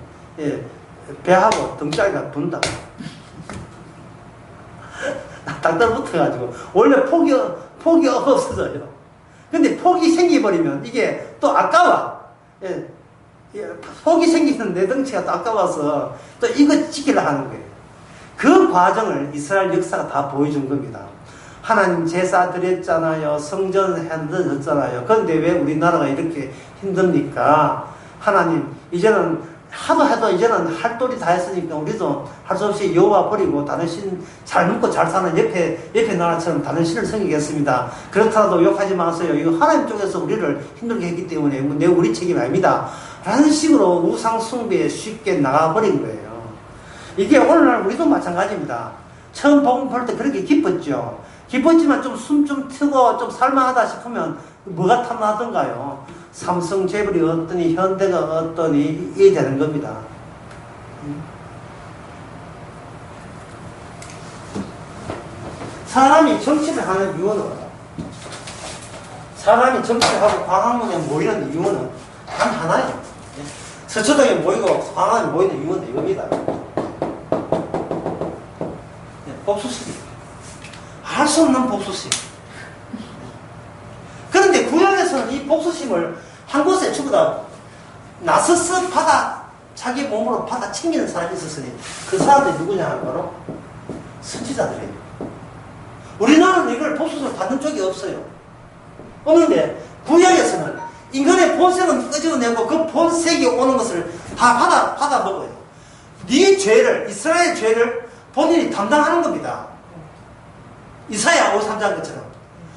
배하고 등짝이가 분다. 딱딱 붙어가지고 원래 폭이 없어져요. 근데 폭이 생겨버리면 이게 또 아까워. 속이 생기는 내 덩치가 또 아까워서 또 이거 지키려 하는 거예요. 그 과정을 이스라엘 역사가 다 보여준 겁니다. 하나님 제사 드렸잖아요. 성전 해드렸잖아요. 그런데 왜 우리나라가 이렇게 힘듭니까? 하나님 이제는 하도 해도 이제는 할 도리 다 했으니까 우리도 할 수 없이 여호와 버리고 다른 신 잘 먹고 잘 사는 옆에 나라처럼 다른 신을 섬기겠습니다. 그렇더라도 욕하지 마세요. 이거 하나님 쪽에서 우리를 힘들게 했기 때문에 우리 책임 아닙니다. 라는 식으로 우상 숭배에 쉽게 나가버린 거예요. 이게 오늘날 우리도 마찬가지입니다. 처음 복음 볼 때 그렇게 기뻤죠. 기뻤지만 좀 숨 좀 트고 좀 살만하다 싶으면 뭐가 탐나던가요? 삼성 재벌이 어떠니 현대가 어떠니 이게 되는 겁니다. 사람이 정치를 하는 이유는 사람이 정치를 하고 광화문에 모이는 이유는 단 하나예요. 서초동에 모이고 광화문에 모이는 이유는 이겁니다. 복수심. 할 수 없는 복수심. 그런데 구약에서는 이 복수심을 한 곳에 전부 다 나서서 자기 몸으로 받아 챙기는 사람이 있었으니 그 사람들이 누구냐 하면 바로 선지자들이에요. 우리나라는 이걸 복수심을 받는 쪽이 없어요. 없는데 구약에서는 인간의 본색은 끄집어내고 그 본색이 오는 것을 다 받아 먹어요. 네 죄를, 이스라엘 죄를 본인이 담당하는 겁니다. 이사야 53장 것처럼.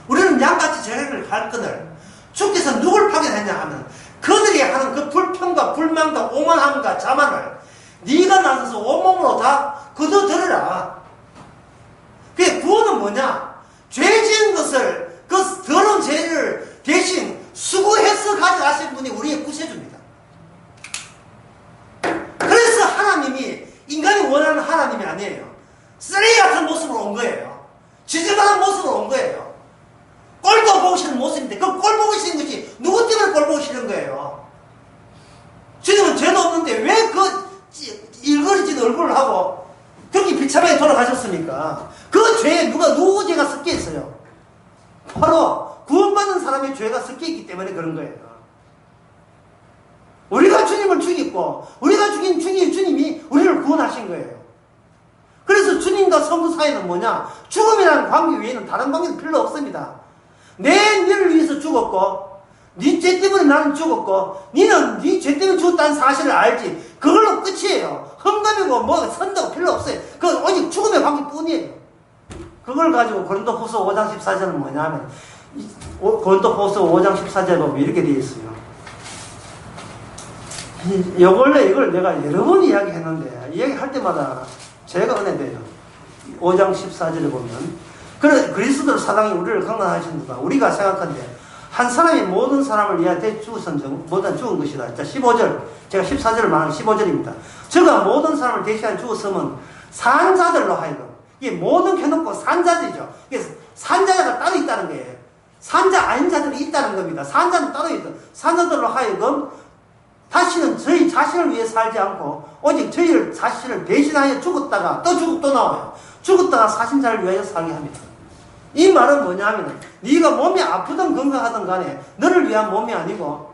우리는 양같이 죄를 갈거늘 주께서 누굴 파견했냐 하면 그들이 하는 그 불평과 불만과 오만함과 자만을 네가 나서서 온몸으로 다 거둬들으라. 그게 구원은 뭐냐? 죄 지은 것을 그 더러운 죄를 대신 수고해서 가져가신 분이 우리의 구세주입니다. 그래서 하나님이 인간이 원하는 하나님이 아니에요. 쓰레기 같은 모습으로 온 거예요. 지저분한 모습으로 온 거예요. 꼴도 보고 싶은 모습인데 그 꼴 보고 싶은 것이 누구 때문에 꼴 보고 싶은 거예요? 주님은 죄도 없는데 왜 그 일거리진 얼굴을 하고 그렇게 비참하게 돌아가셨습니까? 그 죄에 누구 죄가 섞여 있어요? 바로 구원받는 사람의 죄가 섞여 있기 때문에 그런 거예요. 우리가 주님을 죽이고 우리가 죽인 주님이 우리를 구원하신 거예요. 그래서 주님과 성도 사이는 뭐냐? 죽음이라는 관계 외에는 다른 관계는 필요 없습니다. 너를 위해서 죽었고 네 죄 때문에 나는 죽었고 너는 네 죄 때문에 죽었다는 사실을 알지. 그걸로 끝이에요. 험담이고 뭐 선다고 필요 없어요. 그건 오직 죽음의 관계뿐이에요. 그걸 가지고 고린도후서 5장 14절은 뭐냐면 고린도후서 5장 14절에 보면 이렇게 되어 있어요. 원래 이걸 내가 여러 번 이야기했는데 이야기할 때마다 제가 은혜돼요. 5장 14절에 보면 그리스도 사랑이 우리를 강간하신다. 우리가 생각한데 한 사람이 모든 사람을 위하여 죽으선 모든 죽은 것이다. 자 15절 제가 14절을 말하는 15절입니다. 저가 모든 사람을 대신하여 죽었으면 산자들로 하여금 이게 모든 켜놓고 산자들이죠. 그래서 산자가 따로 있다는 거예요. 산자 아닌 자들이 있다는 겁니다. 산자는 따로 있다. 산자들로 하여금 다시는 저희 자신을 위해 살지 않고 오직 저희 자신을 대신하여 죽었다가 또 나와요. 죽었다가 사신 자를 위하여 살게 합니다. 이 말은 뭐냐 하면 네가 몸이 아프든 건강하든 간에 너를 위한 몸이 아니고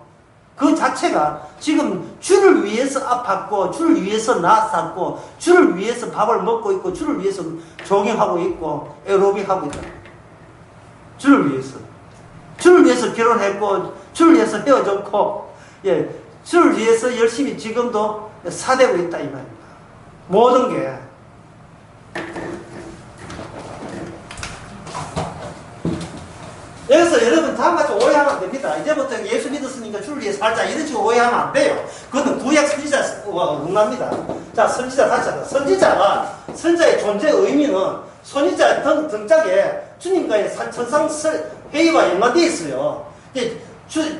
그 자체가 지금 주를 위해서 아팠고 주를 위해서 나았고 주를 위해서 밥을 먹고 있고 주를 위해서 조깅하고 있고 에어로빅하고 있다. 주를 위해서 결혼했고 주를 위해서 헤어졌고 주를 위해서 열심히 지금도 사대고 있다 이 말입니다. 모든 게 여기서 여러분 다음같이 오해하면 안 됩니다. 이제부터 예수 믿었으니까 주를 위해 살자 이런 식으로 오해하면 안 돼요. 그거는 구약 선지자와 응합니다. 자 선지자 다시 하자. 선지자의 존재 의미는 선지자 등짝에 주님과의 천상 회의가 연관되어 있어요.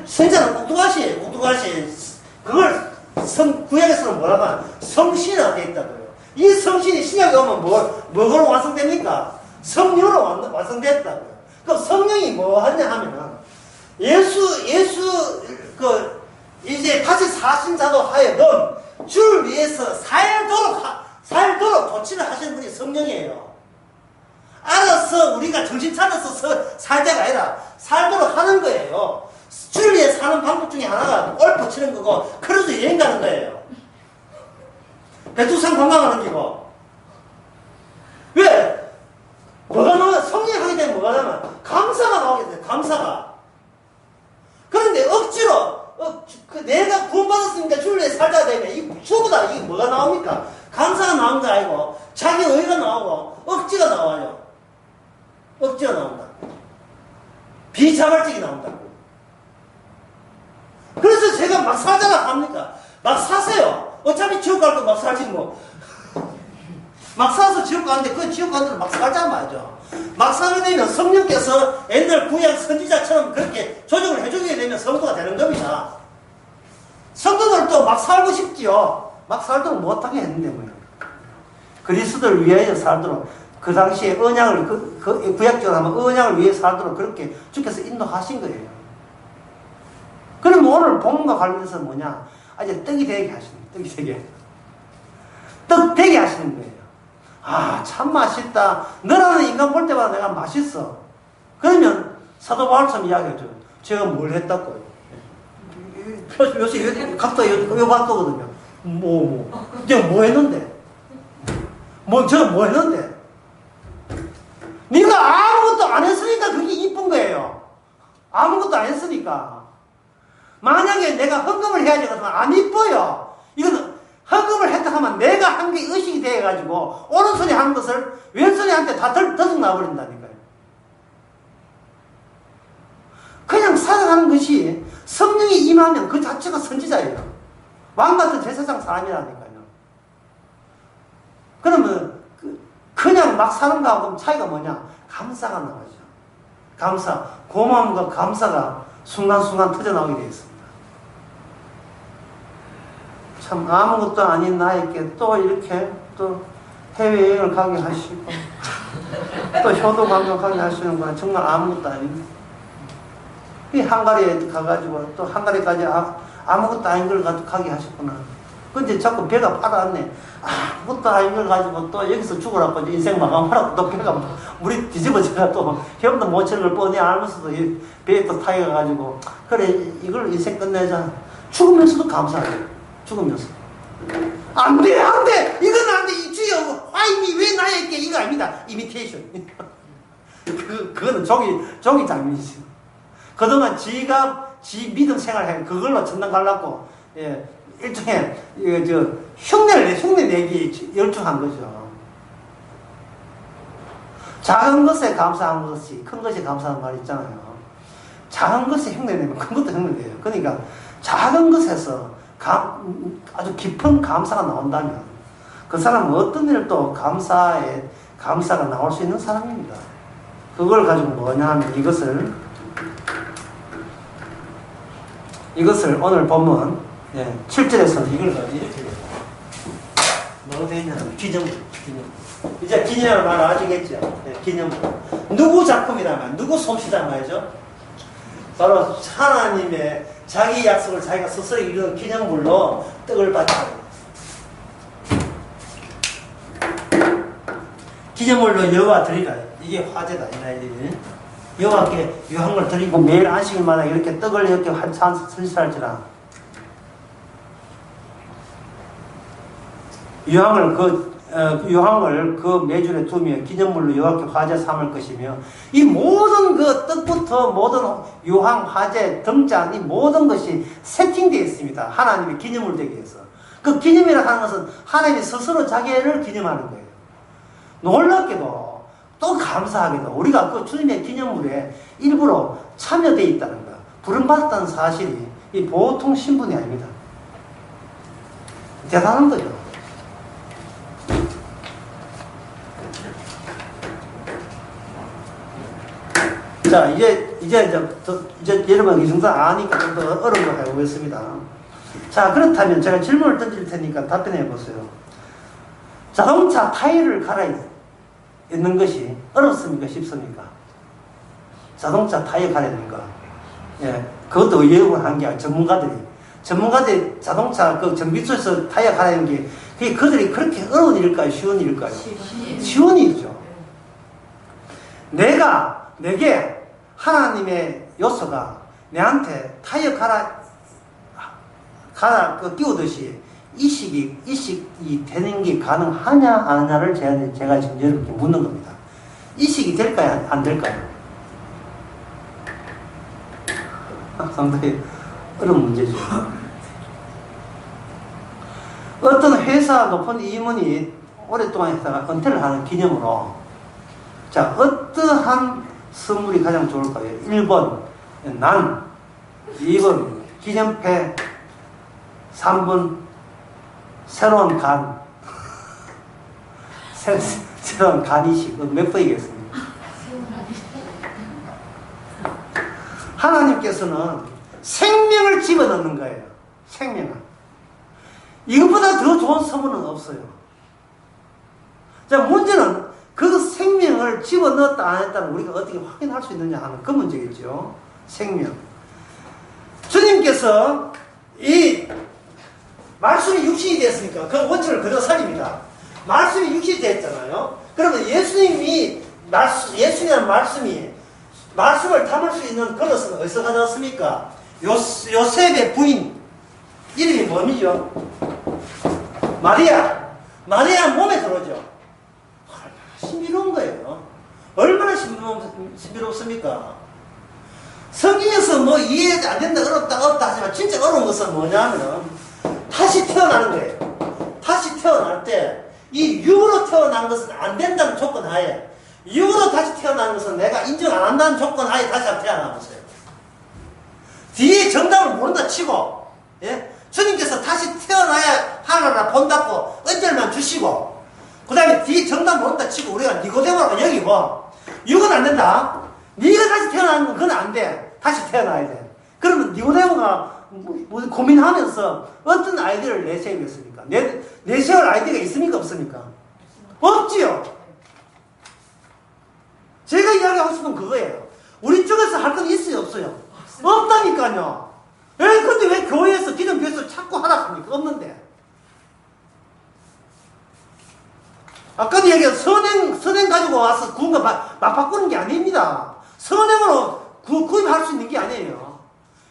선지자는 옥두가시예요. 그걸 구약에서는 뭐라고 하나 성신화가 되어 있다고요. 이 성신이 신약에 오면 뭐로 완성됩니까? 성령으로 완성됐다고요. 그럼 성령이 뭐 하냐 하면은 이제 다시 사신 자도 하여금 주를 위해서 살도록 도치를 하시는 분이 성령이에요. 알아서 우리가 정신 차려서 살자가 아니라 살도록 하는 거예요. 주를 위해 사는 사는 방법 중에 하나가 골프 치는 거고, 크루즈 여행 가는 거예요. 백두산 관광하는 기고. 왜? 뭐가 나와? 성령하게 되면 뭐가 나와? 감사가 나오게 돼, 감사가. 그런데 억지로, 내가 구원받았으니까 주를 위해 살자 되면, 이 주보다 이게 뭐가 나옵니까? 감사가 나오는 거 아니고, 자기 의가 나오고, 억지가 나와요. 억지가 나온다. 비자발적이 나온다. 그래서 제가 막 사자라 합니까? 막 사세요. 어차피 지옥 갈 거 막 살지 뭐. 막 사서 지옥 가는데 그 지옥 가는 데를 막 살자 말이죠. 막 사게 되면 성령께서 옛날 구약 선지자처럼 그렇게 조정을 해주게 되면 성도가 되는 겁니다. 성도들도 막 살고 싶지요. 막 살도록 못하게 했는데 뭐요. 그리스도를 위하여 살도록 그 당시에 언약을 구약적으로 하면 언약을 위해 살도록 그렇게 주께서 인도하신 거예요. 그럼 오늘 본문과 관련해서 뭐냐? 이제 떡이 되게 하시는 거예요. 떡이 되게. 떡 되게 하시는 거예요. 아, 참 맛있다. 너라는 인간 볼 때마다 내가 맛있어. 그러면 사도 바울처럼 이야기하죠. 제가 뭘 했다고요? 요새 각도 요 바꾸거든요. 내가 뭐 했는데? 제가 뭐 했는데? 네가 아무것도 안 했으니까 그게 이쁜 거예요. 아무것도 안 했으니까. 만약에 내가 헌금을 해야 되거든 안 이뻐요. 이거는 헌금을 했다 하면 내가 한 게 의식이 돼가지고 오른손이 하는 것을 왼손이한테 다 더듬 나버린다니까요. 그냥 살아가는 것이 성령이 임하면 그 자체가 선지자예요. 왕같은 제사장 사람이라니까요. 그러면 그냥 막 사는 거하고 차이가 뭐냐? 감사가 나오죠. 감사, 고마움과 감사가 순간순간 터져나오게 되어 있습니다. 참 아무것도 아닌 나에게 또 이렇게 또 해외여행을 가게 하시고 또 효도 관광하게 하시는 건 정말 아무것도 아닙니다. 이 한가리에 가가지고 또 한가리까지 아무것도 아닌 걸 가게 하셨구나. 근데 자꾸 배가 팔아왔네. 아무것도 아닌 걸 가지고 또 여기서 죽으라고 인생 마감하라고 또 배가 물이 뒤집어져가 또 헤엄도 못 치는 걸 뻔히 알면서도 배에 또 타여가지고 그래 이걸 인생 끝내자. 죽으면서도 감사해요. 죽으면서. 안 돼! 이건 안 돼! 이 주여! 화임이 왜 나에게 이거 아닙니다. 이미테이션. 그거는 종이 장면이죠. 그동안 지가 지 믿음 생활해 그걸로 전당 갈라고 일종의 흉내 내기 열중한 거죠. 작은 것에 감사한 것이 큰 것에 감사하는 말 있잖아요. 작은 것에 흉내 내면 큰 것도 흉내 내요. 그러니까 작은 것에서 아주 깊은 감사가 나온다면 그 사람은 어떤 일을 또 감사가 나올 수 있는 사람입니다. 그걸 가지고 뭐냐 하면 이것을 오늘 본문 7절에서는 이걸 가지고 이렇게 뭐가 되어 있냐면 기념물. 이제 기념을 말 아시겠죠? 기념물. 누구 작품이라면 누구 솜씨란 말이죠? 바로 하나님의 자기 약속을 자기가 스스로 이룬 기념물로 떡을 받아요. 기념물로 여호와 드리라. 이게 화제다. 여호와께 유향을 드리고 매일 안식일마다 이렇게 떡을 이렇게 선지할지라. 유향을 그 매줄에 두며 기념물로 여호와께 화제 삼을 것이며 이 모든 그 떡부터 모든 유향, 화제, 등잔 이 모든 것이 세팅되어 있습니다. 하나님의 기념물 되기 위해서. 그 기념이라고 하는 것은 하나님이 스스로 자기를 기념하는 거예요. 놀랍게도 또 감사하게도 우리가 그 주님의 기념물에 일부러 참여되어 있다는 것, 부름받았다는 사실이 이 보통 신분이 아닙니다. 대단한 거죠. 자, 이제 여러분 이 정도 아니까 좀 더 어려운 걸 해보겠습니다. 자, 그렇다면 제가 질문을 던질 테니까 답변해 보세요. 자동차 타이어를 갈아입는 것이 어렵습니까? 쉽습니까? 자동차 타이어 갈아입는 거. 그것도 의외로 한 게 아니라 전문가들이 자동차 그 정비소에서 타이어 갈아입는 게 그게 그들이 그렇게 어려운 일일까요? 쉬운 일일까요? 쉬운 일이죠. 내게 하나님의 요소가 내한테 타이어 끼우듯이 이식이 되는 게 가능하냐, 안 하냐를 제가 지금 여러분께 묻는 겁니다. 이식이 될까요, 안 될까요? 상당히 어려운 문제죠. 어떤 회사 높은 임원이 오랫동안 했다가 은퇴를 하는 기념으로, 자, 어떠한 선물이 가장 좋을까요? 1번, 난. 2번, 기념패. 3번, 새로운 간. 새로운 간이식. 몇 번이겠습니까? 하나님께서는 생명을 집어넣는 거예요. 생명을. 이것보다 더 좋은 선물은 없어요. 자, 문제는 그 생명을 집어넣었다 안 했다는 우리가 어떻게 확인할 수 있느냐 하는 그 문제겠죠. 생명. 주님께서 이 말씀이 육신이 됐으니까 그 원천을 그대로 살립니다. 말씀이 육신이 됐잖아요. 그러면 예수님이라는 말씀을 담을 수 있는 그릇은 어디서 가져왔습니까? 요셉의 부인 이름이 뭐죠? 마리아 몸에 들어오죠. 신비로운 거예요. 얼마나 신비롭습니까? 성경에서 뭐 이해 안 된다, 없다 하지만 진짜 어려운 것은 뭐냐면 다시 태어나는 거예요. 다시 태어날 때 이 육으로 태어난 것은 안 된다는 조건 하에, 육으로 다시 태어난 것은 내가 인정 안 한다는 조건 하에 다시 한번 태어나보세요. 뒤에 정답을 모른다 치고, 예? 주님께서 다시 태어나야 하나라 본다고 언절만 주시고, 그 다음에 뒤에 정답 모른다 치고 우리가 니고데모라고 여기고, 육은 안 된다. 네가 다시 태어나는 건 그건 안 돼. 다시 태어나야 돼. 그러면 니고데모가 고민하면서 어떤 아이디어를 내세우겠습니까? 내세울 아이디어가 있습니까? 없습니까? 없지요. 제가 이야기하고 싶은 그거예요. 우리 쪽에서 할 건 있어요, 없어요? 없다니까요. 근데 왜 교회에서, 기존교회에서 자꾸 하락합니까? 없는데. 아까도 얘기한 선행 가지고 와서 구운 거 막 바꾸는 게 아닙니다. 선행으로 구입할 수 있는 게 아니에요.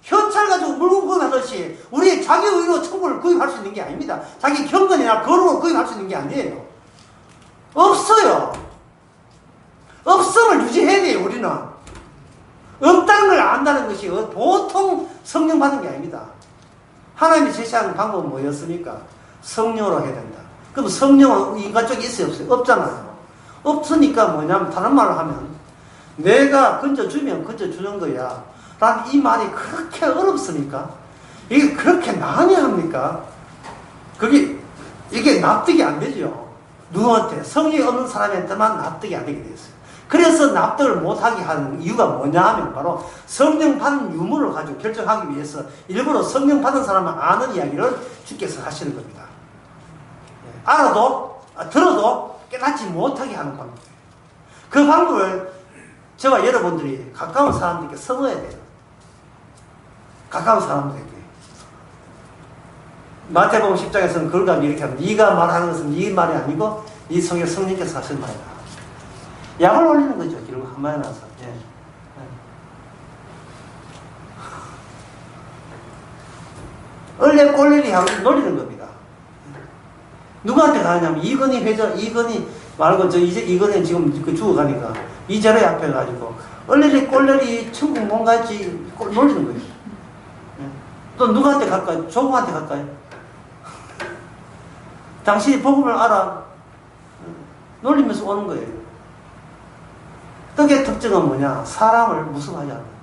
현찰 가지고 물건 구입하듯이 우리 자기 의로 천국을 구입할 수 있는 게 아닙니다. 자기 경건이나 거룩을 구입할 수 있는 게 아니에요. 없어요. 없음을 유지해야 돼요, 우리는. 없다는 걸 안다는 것이 보통 성령 받은 게 아닙니다. 하나님이 제시하는 방법은 뭐였습니까? 성령으로 해야 된다. 그럼 성령은 인간 쪽에 있어요, 없어요? 없잖아요. 없으니까 뭐냐면, 다른 말을 하면, 내가 건져주면 건져주는 거야. 난 이 말이 그렇게 어렵습니까? 이게 그렇게 많이 합니까? 이게 납득이 안 되죠. 누구한테? 성령이 없는 사람한테만 납득이 안 되게 되었어요. 그래서 납득을 못하게 하는 이유가 뭐냐 하면 바로 성령 받은 유무를 가지고 결정하기 위해서 일부러 성령 받은 사람만 아는 이야기를 주께서 하시는 겁니다. 들어도 깨닫지 못하게 하는 방법이에요. 그 방법을 저와 여러분들이 가까운 사람들에게 써놓아야 돼요. 가까운 사람들에게. 마태복음 10장에서는 그걸 가지고 이렇게 하면 네가 말하는 것은 네 말이 아니고 네 속에 성령께서 하신 말이다. 약을 올리는 거죠. 결국 한마디 나서. 예. 얼레 꼴레리 하고 노리는 겁니다. 누구한테 가냐면 이건희 말고 이건희 지금 죽어가니까 이 자리에 앞에 가지고 얼레리 꼴레리 천국 뭔가지 노리는 거예요. 또 누구한테 갈까요? 조부한테 갈까요? 당신이 복음을 알아. 놀리면서 오는 거예요. 떡의 특징은 뭐냐? 사람을 무서워하지 않는 거예요.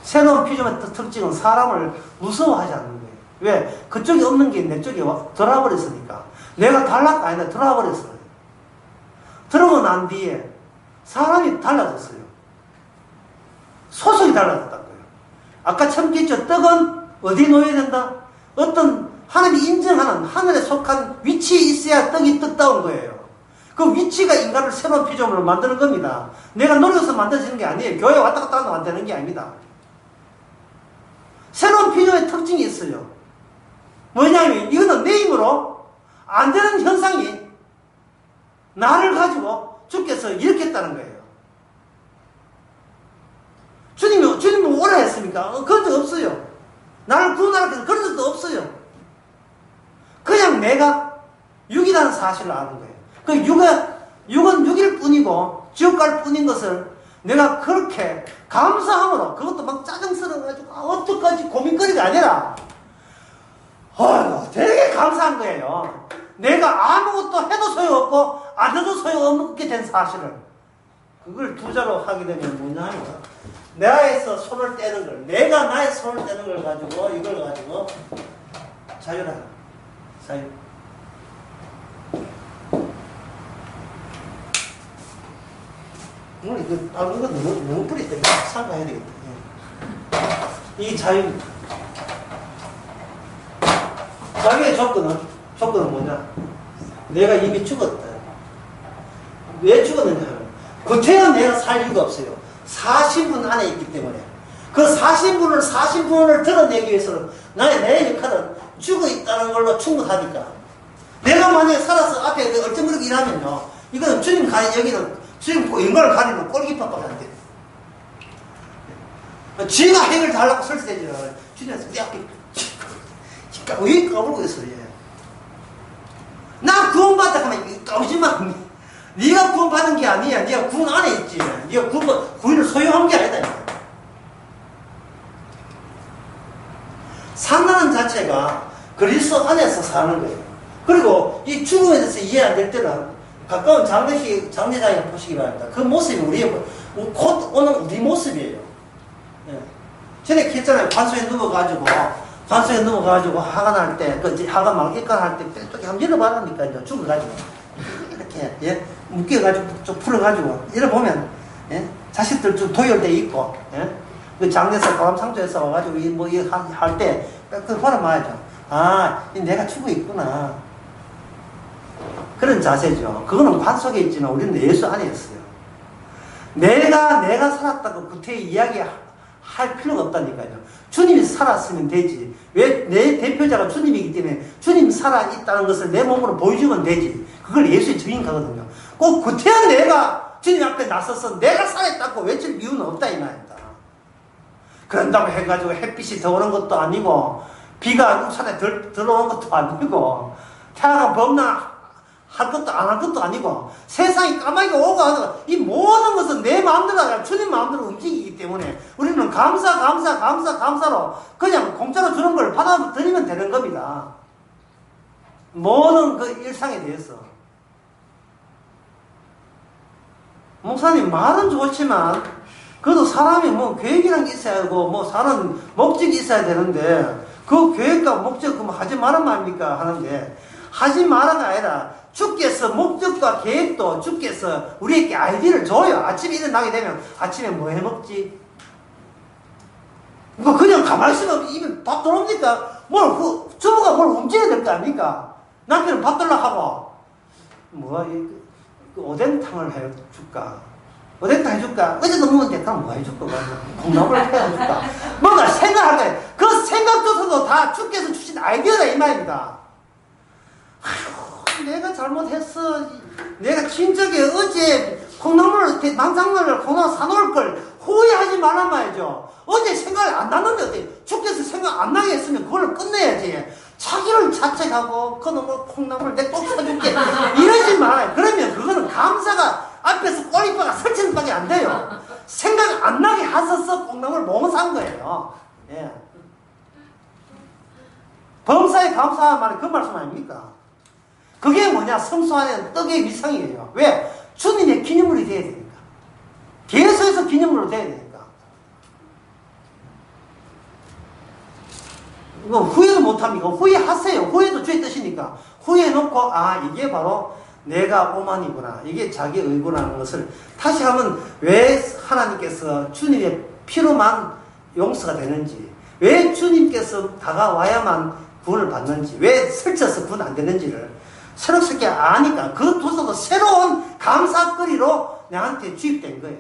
새로운 피조의 특징은 사람을 무서워하지 않는 거예요. 왜? 그쪽에 없는 게 내 쪽에 들어와버렸으니까. 내가 달랐가 아니라 들어와버렸어요. 들어오고 난 뒤에 사람이 달라졌어요. 소속이 달라졌다는 거예요. 아까 처음 했죠. 떡은 어디에 놓여야 된다? 어떤 하나님이 인정하는 하늘에 속한 위치에 있어야 떡이 떡다운 거예요. 그 위치가 인간을 새로운 피조물로 만드는 겁니다. 내가 노력해서 만들어지는 게 아니에요. 교회 왔다 갔다 하는 만드는 게 아닙니다. 새로운 피조의 특징이 있어요. 뭐냐면 이거는 내 힘으로 안 되는 현상이 나를 가지고 주께서 일으켰다는 거예요. 주님이 오라 했습니까? 있습니까? 그런 적 없어요. 나를 구원하라 해서 그런 적도 없어요. 그냥 내가 육이라는 사실을 아는 거예요. 그 육은 육일 뿐이고 지옥 갈 뿐인 것을 내가 그렇게 감사함으로, 그것도 막 짜증스러워가지고 어떡하지 고민거리가 아니라 되게 감사한 거예요. 내가 아무것도 해도 소용없고 안 해도 소용없게 된 사실을, 그걸 두자로 하게 되면 뭐냐 하면 나에서 손을 떼는 걸, 내가 나의 손을 떼는 걸 가지고, 이걸 가지고 자유라. 자유. 이거 너무 뿌리 때문에 사과해야 되겠다. 이 자유입니다. 자유의 조건은 뭐냐? 내가 이미 죽었다. 왜 죽었느냐 하면, 구태여 내가 살 이유가 없어요. 사신분 안에 있기 때문에. 그 사신분을 드러내기 위해서는 내 역할은 죽어 있다는 걸로 충분하니까. 내가 만약에 살아서 앞에 얼쩡거리고 일하면요, 이거는 여기는 주님 영광을 가리는 꼴깃밥밖에 안 돼. 지가 행을 달라고 설치되지 않아요. 주님께서 내 앞에 왜 까불고 있어, 얘. 나 구원받다 하면 까부지 마. 네가 구원받은 게 아니야. 네가 구원 안에 있지. 네가 구원을 소유한 게 아니다. 산다는 자체가 그리스도 안에서 사는 거예요. 그리고 이 죽음에 대해서 이해 안 될 때는 가까운 장례장에 보시기 바랍니다. 그 모습이 곧 오는 우리 모습이에요. 예. 전에 했잖아요. 관소에 누워가지고 화가 날 때, 화가 막 입관할 때, 뾰족히 한번 열어봐라니까, 이제 죽어가지고. 이렇게, 예, 묶여가지고, 좀 풀어가지고, 열어보면, 예, 자식들 좀 도열돼 있고, 예, 그 장례에서, 고람상조에서 와가지고, 할 때, 그걸 바라봐야죠. 아, 내가 죽어 있구나. 그런 자세죠. 그거는 관 속에 있지만, 우리는 예수 안에 있어요. 내가 살았다고 구태의 이야기 할 필요가 없다니까요. 주님이 살았으면 되지. 왜? 내 대표자가 주님이기 때문에 주님 살아있다는 것을 내 몸으로 보여주면 되지. 그걸 예수의 증인가거든요. 꼭 구태여 내가 주님 앞에 나서서 내가 살아있다고 외칠 이유는 없다 이 말입니다. 그런다고 해가지고 햇빛이 더 오는 것도 아니고 비가 우산에 들어오는 것도 아니고 태양은 범나 할 것도 안 할 것도 아니고 세상이 까마귀가 오고 하는 이 모든 것은 내 마음대로 아니라 주님 마음대로 움직이기 때문에 우리는 감사로 그냥 공짜로 주는 걸 받아들이면 되는 겁니다. 모든 그 일상에 대해서. 목사님 말은 좋지만 그래도 사람이 뭐 계획이란 게 있어야 하고 뭐 사는 목적이 있어야 되는데 그 계획과 목적 그럼 하지 말아 말입니까 하는데 하지 말아가 아니라 주께서 목적과 계획도 주께서 우리에게 아이디어를 줘요. 아침에 일어나게 되면 아침에 뭐 해먹지? 뭐 그냥 가만히 있으면 입에 밥 들어옵니까? 주부가 뭘 움직여야 될 거 아닙니까? 남편은 밥 달라 하고 오뎅탕을 해줄까? 오뎅탕 해줄까? 어제 넘으면 그럼 뭐 해줄까? 콩나물을 해줄까? 뭔가 생각할 거예요. 그 생각조차도 다 주께서 주신 아이디어다 이 말입니다. 내가 잘못했어. 내가 진작에 어제 망상물을 콩나물 사놓을 걸 후회하지 말란 말이죠. 어제 생각이 안 났는데 어때? 주께서 생각 안 나게 했으면 그걸 끝내야지. 자기를 자책하고 그놈의 콩나물 내가 꼭 사줄게 이러지 말아요. 그러면 그거는 감사가 앞에서 꼬리뼈가 설치는 밖에 안 돼요. 생각 안 나게 하셔서 콩나물 못 산 거예요. 예. 범사에 감사한 말이 그 말씀 아닙니까? 그게 뭐냐? 성소 안에는 떡의 위상이에요. 왜? 주님의 기념물이 돼야 되니까. 계속해서 기념물로 돼야 되니까. 이거 후회도 못합니까? 후회하세요. 후회도 주의 뜻이니까. 후회해놓고 이게 바로 내가 오만이구나. 이게 자기 의구라는 것을 다시 하면 왜 하나님께서 주님의 피로만 용서가 되는지, 왜 주님께서 다가와야만 구원을 받는지, 왜 설쳐서 구원 안 되는지를 새롭게 아니까 그것도 새로운 감사거리로 내한테 주입된 거예요.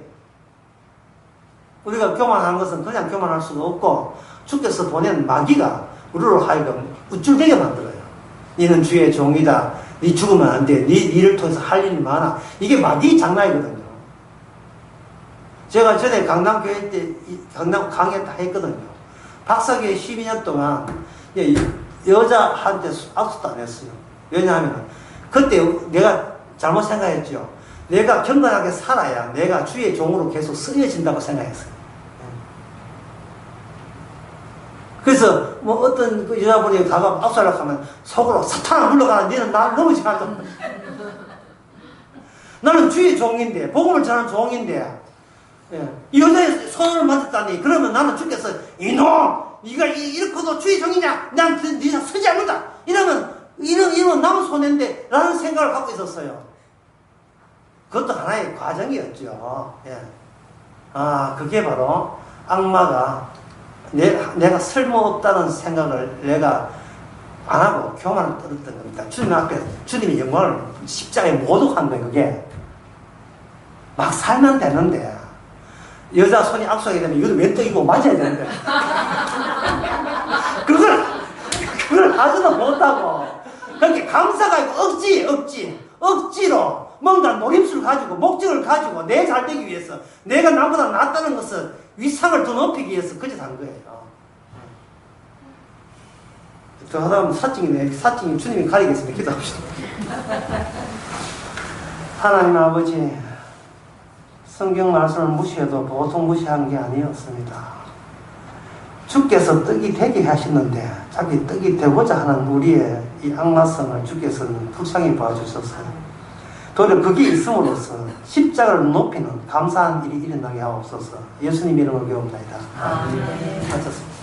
우리가 교만하는 것은 그냥 교만할 수가 없고 주께서 보낸 마귀가 우리로 하여금 우쭐대게 만들어요. 너는 주의 종이다. 네 죽으면 안 돼. 네 일을 통해서 할 일이 많아. 이게 마귀 장난이거든요. 제가 전에 강남교회 때 강남 강의 다 했거든요. 박사교회 12년 동안 여자한테 악수도 안 했어요. 왜냐하면 그때 내가 잘못 생각했죠. 내가 경건하게 살아야 내가 주의 종으로 계속 쓰여진다고 생각했어요. 그래서 뭐 어떤 그 여자분이 가서 악수하려고 하면 속으로 사탄아 물러가라. 너는 나를 넘어지게 한다. 나는 주의 종인데 복음을 전하는 종인데 이 여자의 손을 만졌다니 그러면 나는 주께서 이놈 네가 이렇게도 주의 종이냐? 난 네가 서지 않는다. 이러면 남은 손해인데 라는 생각을 갖고 있었어요. 그것도 하나의 과정이었죠. 그게 바로 악마가 내가 쓸모없다는 생각을 내가 안 하고 교만을 떨었던 겁니다. 주님 앞에 주님의 영광을 십자가에 모독한 거예요. 그게 막 살면 되는데 여자 손이 악수하게 되면 이것도 왼떡이고 맞아야 되는데 그걸 하지도 못하고 그렇게 감사가 아니고 억지로 뭔가 노림수를 가지고 목적을 가지고 내 잘되기 위해서 내가 나보다 낫다는 것을 위상을 더 높이기 위해서 그짓 한 거예요. 저 하다 보면 사증이 주님이 가리겠습니다. 기도합시다. 하나님 아버지, 성경 말씀을 무시해도 보통 무시한 게 아니었습니다. 주께서 떡이 되게 하시는데 자기 떡이 되고자 하는 우리의 이 악마성을 주께서는 불쌍히 봐주셨어요. 도리어 그게 있음으로써 십자가를 높이는 감사한 일이 일어나게 하옵소서. 예수님 이름으로 기도합니다. 아멘. 마쳤습니다.